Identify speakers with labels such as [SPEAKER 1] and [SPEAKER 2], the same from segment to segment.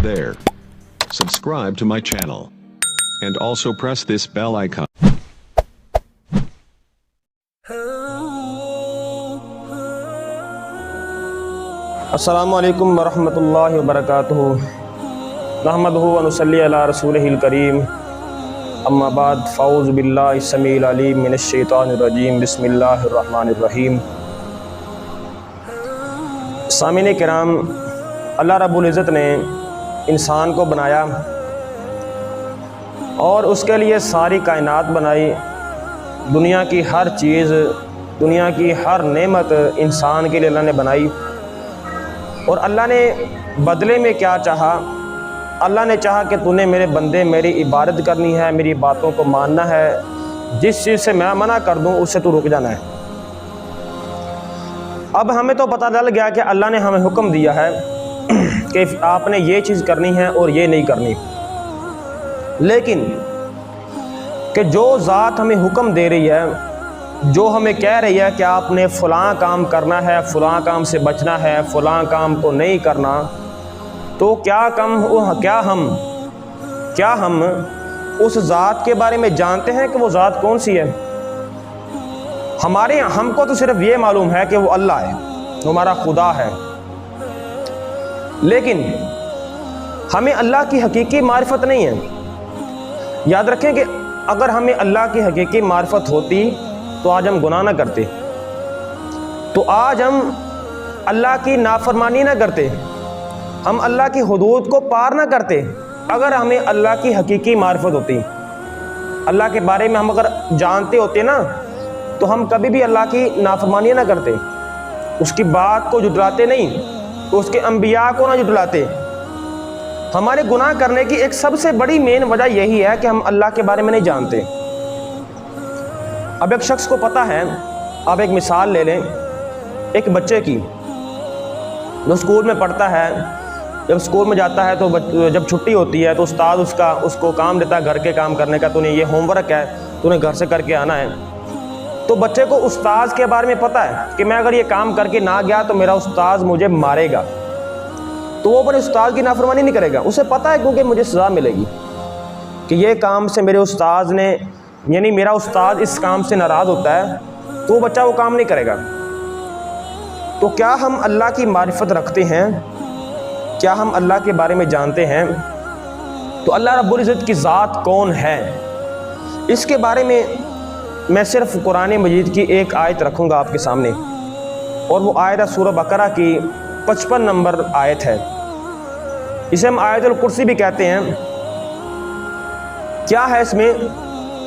[SPEAKER 1] there. Subscribe to my channel. And also press this bell icon.
[SPEAKER 2] السلام علیکم ورحمۃ اللہ وبرکاتہ نحمدہ ونصلی علی رسولہ الکریم اما بعد فاعوذ باللہ السمیع العلیم من الشیطان الرجیم بسم اللہ الرحمن الرحیم۔ سامعین کرام، اللہ رب العزت نے انسان کو بنایا اور اس کے لیے ساری کائنات بنائی۔ دنیا کی ہر چیز، دنیا کی ہر نعمت انسان کے لیے اللہ نے بنائی، اور اللہ نے بدلے میں کیا چاہا؟ اللہ نے چاہا کہ تو نے میرے بندے میری عبادت کرنی ہے، میری باتوں کو ماننا ہے، جس چیز سے میں منع کر دوں اس سے تو رک جانا ہے۔ اب ہمیں تو پتہ چل گیا کہ اللہ نے ہمیں حکم دیا ہے کہ آپ نے یہ چیز کرنی ہے اور یہ نہیں کرنی، لیکن کہ جو ذات ہمیں حکم دے رہی ہے، جو ہمیں کہہ رہی ہے کہ آپ نے فلاں کام کرنا ہے، فلاں کام سے بچنا ہے، فلاں کام کو نہیں کرنا، تو کیا ہم اس ذات کے بارے میں جانتے ہیں کہ وہ ذات کون سی ہے؟ ہم کو تو صرف یہ معلوم ہے کہ وہ اللہ ہے، وہ ہمارا خدا ہے، لیکن ہمیں اللہ کی حقیقی معرفت نہیں ہے۔ یاد رکھیں کہ اگر ہمیں اللہ کی حقیقی معرفت ہوتی تو آج ہم گناہ نہ کرتے، تو آج ہم اللہ کی نافرمانی نہ کرتے، ہم اللہ کی حدود کو پار نہ کرتے۔ اگر ہمیں اللہ کی حقیقی معرفت ہوتی، اللہ کے بارے میں ہم اگر جانتے ہوتے نا، تو ہم کبھی بھی اللہ کی نافرمانی نہ کرتے، اس کی بات کو جھٹلاتے نہیں، تو اس کے انبیاء کو نہ جھٹلاتے۔ ہمارے گناہ کرنے کی ایک سب سے بڑی مین وجہ یہی ہے کہ ہم اللہ کے بارے میں نہیں جانتے۔ اب ایک شخص کو پتہ ہے، آپ ایک مثال لے لیں ایک بچے کی، جو اسکول میں پڑھتا ہے، جب اسکول میں جاتا ہے تو جب چھٹی ہوتی ہے تو استاد اس کو کام دیتا ہے گھر کے کام کرنے کا، تو نے یہ ہوم ورک ہے، تو نے گھر سے کر کے آنا ہے۔ تو بچے کو استاد کے بارے میں پتہ ہے کہ میں اگر یہ کام کر کے نہ گیا تو میرا استاد مجھے مارے گا، تو وہ اپنے استاد کی نافرمانی نہیں کرے گا، اسے پتہ ہے کیونکہ مجھے سزا ملے گی کہ یہ کام سے میرے استاد نے، یعنی میرا استاد اس کام سے ناراض ہوتا ہے، تو وہ بچہ وہ کام نہیں کرے گا۔ تو کیا ہم اللہ کی معرفت رکھتے ہیں؟ کیا ہم اللہ کے بارے میں جانتے ہیں؟ تو اللہ رب العزت کی ذات کون ہے، اس کے بارے میں میں صرف قرآن مجید کی ایک آیت رکھوں گا آپ کے سامنے، اور وہ آیت سورہ بقرہ کی 55 نمبر آیت ہے، اسے ہم آیت الکرسی بھی کہتے ہیں۔ کیا ہے اس میں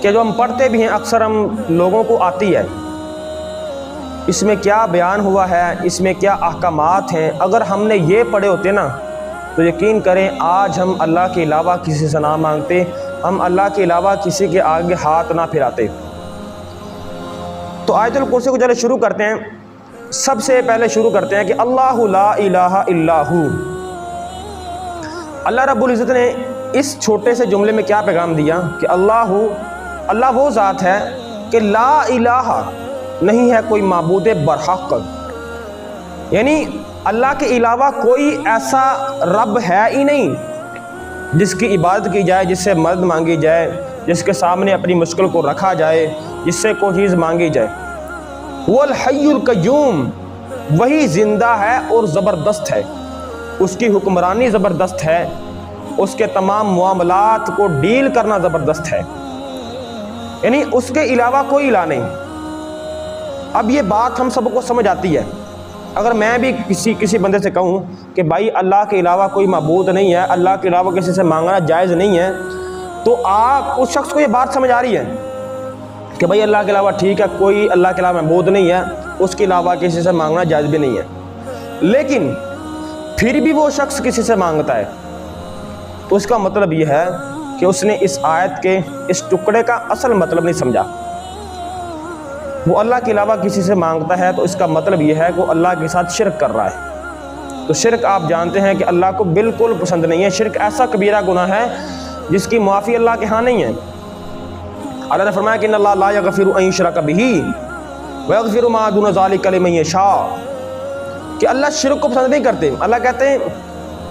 [SPEAKER 2] کہ جو ہم پڑھتے بھی ہیں اکثر ہم لوگوں کو آتی ہے، اس میں کیا بیان ہوا ہے، اس میں کیا احکامات ہیں، اگر ہم نے یہ پڑھے ہوتے نا تو یقین کریں آج ہم اللہ کے علاوہ کسی سے نہ مانگتے، ہم اللہ کے علاوہ کسی کے آگے ہاتھ نہ پھراتے۔ تو آیت الکرسی کو چلے شروع کرتے ہیں۔ سب سے پہلے شروع کرتے ہیں کہ اللہ لا الہ الا ہو۔ اللہ رب العزت نے اس چھوٹے سے جملے میں کیا پیغام دیا کہ اللہ وہ ذات ہے کہ لا الہ، نہیں ہے کوئی معبود برحق، یعنی اللہ کے علاوہ کوئی ایسا رب ہے ہی نہیں جس کی عبادت کی جائے، جس سے مدد مانگی جائے، جس کے سامنے اپنی مشکل کو رکھا جائے، جس سے کوئی چیز مانگی جائے۔ وہ الحی القیوم، وہی زندہ ہے اور زبردست ہے، اس کی حکمرانی زبردست ہے، اس کے تمام معاملات کو ڈیل کرنا زبردست ہے، یعنی اس کے علاوہ کوئی الہ نہیں۔ اب یہ بات ہم سب کو سمجھ آتی ہے۔ اگر میں بھی کسی بندے سے کہوں کہ بھائی اللہ کے علاوہ کوئی معبود نہیں ہے، اللہ کے علاوہ کسی سے مانگنا جائز نہیں ہے، تو آپ اس شخص کو یہ بات سمجھ آ رہی ہے کہ بھائی اللہ کے علاوہ ٹھیک ہے، کوئی اللہ کے علاوہ معبود نہیں ہے، اس کے علاوہ کسی سے مانگنا جائز بھی نہیں ہے، لیکن پھر بھی وہ شخص کسی سے مانگتا ہے، تو اس کا مطلب یہ ہے کہ اس نے اس آیت کے اس ٹکڑے کا اصل مطلب نہیں سمجھا۔ وہ اللہ کے علاوہ کسی سے مانگتا ہے تو اس کا مطلب یہ ہے کہ وہ اللہ کے ساتھ شرک کر رہا ہے۔ تو شرک آپ جانتے ہیں کہ اللہ کو بالکل پسند نہیں ہے، شرک ایسا کبیرہ گناہ ہے جس کی معافی اللہ کے ہاں نہیں ہے۔ اللہ نے فرمایا کہ ان اللہ لا یغفر ان یشرک بہ ویغفر ما دون ذلک لمن یشاء، کہ اللہ شرک کو پسند نہیں کرتے۔ اللہ کہتے ہیں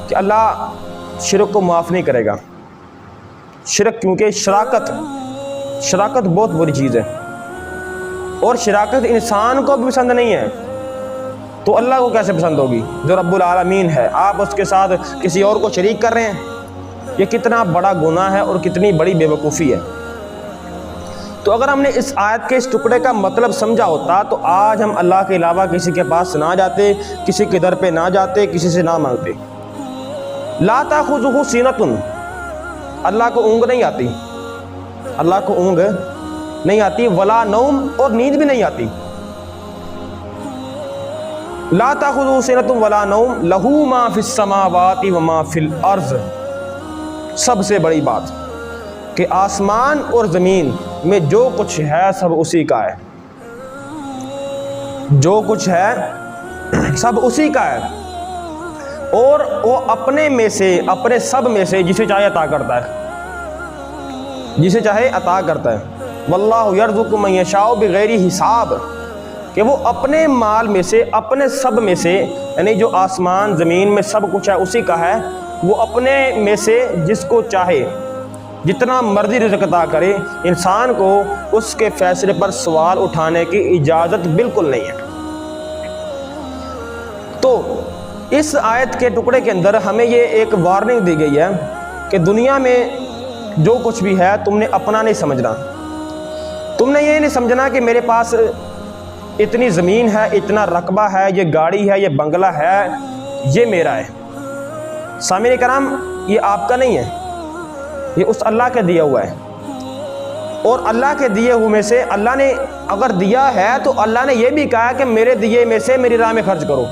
[SPEAKER 2] کہ اللہ شرک کو معاف نہیں کرے گا. شرک کیونکہ شراکت بہت بری چیز ہے، اور شراکت انسان کو بھی پسند نہیں ہے، تو اللہ کو کیسے پسند ہوگی جو رب العالمین ہے؟ آپ اس کے ساتھ کسی اور کو شریک کر رہے ہیں. یہ کتنا بڑا گناہ ہے اور کتنی بڑی بے وقوفی ہے. تو اگر ہم نے اس آیت کے اس ٹکڑے کا مطلب سمجھا ہوتا تو آج ہم اللہ کے علاوہ کسی کے پاس نہ جاتے، کسی کے در پہ نہ جاتے، کسی سے نہ مانگتے. لا تاخذہ سینۃ، اللہ کو اونگ نہیں آتی، اللہ کو اونگ نہیں آتی. ولا نوم، اور نیند بھی نہیں آتی. لا تاخذہ سینۃ ولا نوم لہ ما فی السماوات وما فی الارض. سب سے بڑی بات کہ آسمان اور زمین میں جو کچھ ہے سب اسی کا ہے، جو کچھ ہے سب اسی کا ہے، اور وہ اپنے میں سے، اپنے سب میں سے جسے چاہے عطا کرتا ہے، جسے چاہے عطا کرتا ہے. واللہ یرزق من یشاء بغیر حساب، کہ وہ اپنے مال میں سے، اپنے سب میں سے، یعنی جو آسمان زمین میں سب کچھ ہے اسی کا ہے، وہ اپنے میں سے جس کو چاہے جتنا مرضی رزق عطا کرے. انسان کو اس کے فیصلے پر سوال اٹھانے کی اجازت بالکل نہیں ہے. تو اس آیت کے ٹکڑے کے اندر ہمیں یہ ایک وارننگ دی گئی ہے کہ دنیا میں جو کچھ بھی ہے تم نے اپنا نہیں سمجھنا. تم نے یہ نہیں سمجھنا کہ میرے پاس اتنی زمین ہے، اتنا رقبہ ہے، یہ گاڑی ہے، یہ بنگلہ ہے، یہ میرا ہے. سامعین کرام، یہ آپ کا نہیں ہے، یہ اس اللہ کے دیا ہوا ہے. اور اللہ کے دیے ہوئے میں سے اللہ نے اگر دیا ہے تو اللہ نے یہ بھی کہا کہ میرے دیے میں سے میری راہ میں خرچ کرو.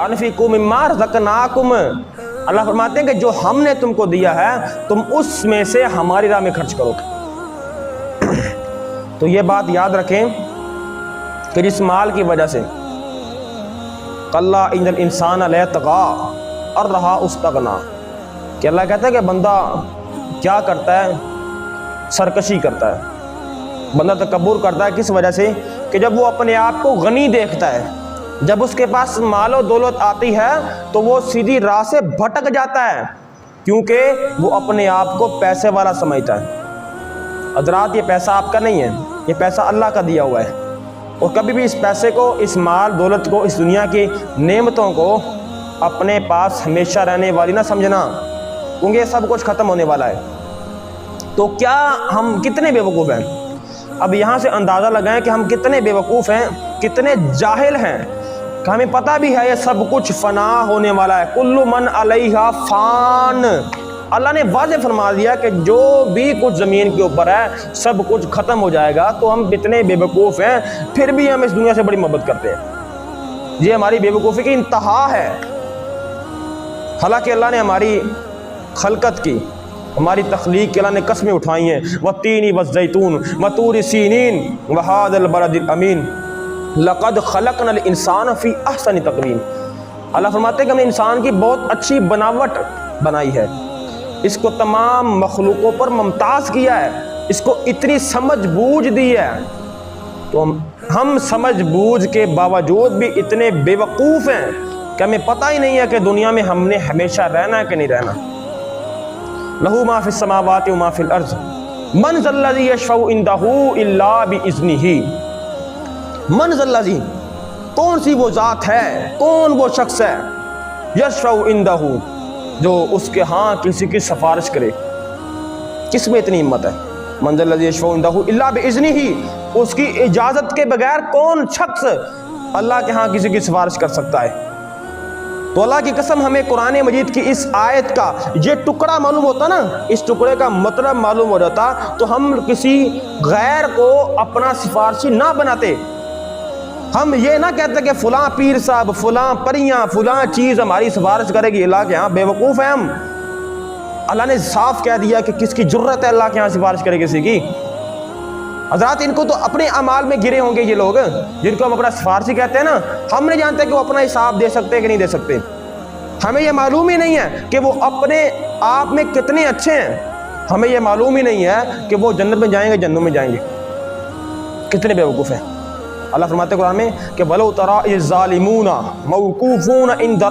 [SPEAKER 2] انفقوا مما رزقناکم، اللہ فرماتے ہیں کہ جو ہم نے تم کو دیا ہے تم اس میں سے ہماری راہ میں خرچ کرو. تو یہ بات یاد رکھیں کہ جس مال کی وجہ سے کلا ان الانسان لیطغی اور رہا استغنا، کہ اللہ کہتا ہے کہ بندہ کیا کرتا ہے؟ سرکشی کرتا ہے، بندہ تکبر کرتا ہے. کس وجہ سے؟ کہ جب وہ اپنے آپ کو غنی دیکھتا ہے، جب اس کے پاس مال و دولت آتی ہے تو وہ سیدھی راہ سے بھٹک جاتا ہے، کیونکہ وہ اپنے آپ کو پیسے والا سمجھتا ہے. حضرات، یہ پیسہ آپ کا نہیں ہے، یہ پیسہ اللہ کا دیا ہوا ہے. اور کبھی بھی اس پیسے کو، اس مال دولت کو، اس دنیا کی نعمتوں کو اپنے پاس ہمیشہ رہنے والی نہ سمجھنا، کیونکہ یہ سب کچھ ختم ہونے والا ہے. تو کیا ہم کتنے بے وقوف ہیں؟ اب یہاں سے اندازہ لگائیں کہ ہم کتنے بے وقوف ہیں، کتنے جاہل ہیں، کہ ہمیں پتہ بھی ہے یہ سب کچھ فنا ہونے والا ہے. کل من علیہا فان، اللہ نے واضح فرما دیا کہ جو بھی کچھ زمین کے اوپر ہے سب کچھ ختم ہو جائے گا. تو ہم اتنے بے وقوف ہیں، پھر بھی ہم اس دنیا سے بڑی محبت کرتے ہیں. یہ ہماری بے وقوفی کی انتہا ہے. حالانکہ اللہ نے ہماری خلقت کی، ہماری تخلیق کے اللہ نے قسمیں اٹھائی ہیں. والتین والزیتون وطور سینین وہذا البلد الامین لقد خلقنا الانسان فی احسن تقویم. اللہ فرماتے ہیں کہ ہم نے انسان کی بہت اچھی بناوٹ بنائی ہے، اس کو تمام مخلوقوں پر ممتاز کیا ہے، اس کو اتنی سمجھ بوجھ دی ہے. تو ہم سمجھ بوجھ کے باوجود بھی اتنے بے وقوف ہیں کہ ہمیں پتہ ہی نہیں ہے کہ دنیا میں ہم نے ہمیشہ رہنا ہے کہ نہیں رہنا. لہو ما فی السماوات وما فی الارض من ذا الذی یشفع عندہ الا باذنہ. من ذا الذی، کون سی وہ ذات ہے، کون وہ شخص ہے، یشفع عندہ، جو اس کے ہاں کسی کی سفارش کرے. کس میں اتنی ہمت ہے؟ من ذا الذی یشفع عندہ الا باذنہ، اس کی اجازت کے بغیر کون شخص اللہ کے ہاں کسی کی سفارش کر سکتا ہے؟ تو اللہ کی قسم، ہمیں قرآن مجید کی اس آیت کا یہ ٹکڑا معلوم ہوتا نا، اس ٹکڑے کا مطلب معلوم ہو جاتا تو ہم کسی غیر کو اپنا سفارشی نہ بناتے. ہم یہ نہ کہتے کہ فلاں پیر صاحب، فلاں پریاں، فلاں چیز ہماری سفارش کرے گی. اللہ کے ہاں بے وقوف ہیں ہم. اللہ نے صاف کہہ دیا کہ کس کی جرت ہے اللہ کے ہاں سفارش کرے کسی کی. حضرات، ان کو تو اپنے اعمال میں گرے ہوں گے یہ لوگ جن کو ہم اپنا سفارشی کہتے ہیں نا. ہم نہیں جانتے کہ وہ اپنا حساب دے سکتے کہ نہیں دے سکتے. ہمیں یہ معلوم ہی نہیں ہے کہ وہ اپنے آپ میں کتنے اچھے ہیں. ہمیں یہ معلوم ہی نہیں ہے کہ وہ جنت میں جائیں گے، جنت میں جائیں گے. کتنے بے وقوف ہیں. اللہ فرماتے ہیں قرآن میں کہ وَلَوْ تَرَىٰ إِذ الظَّالِمُونَ مَوْقُوفُونَ عِندَ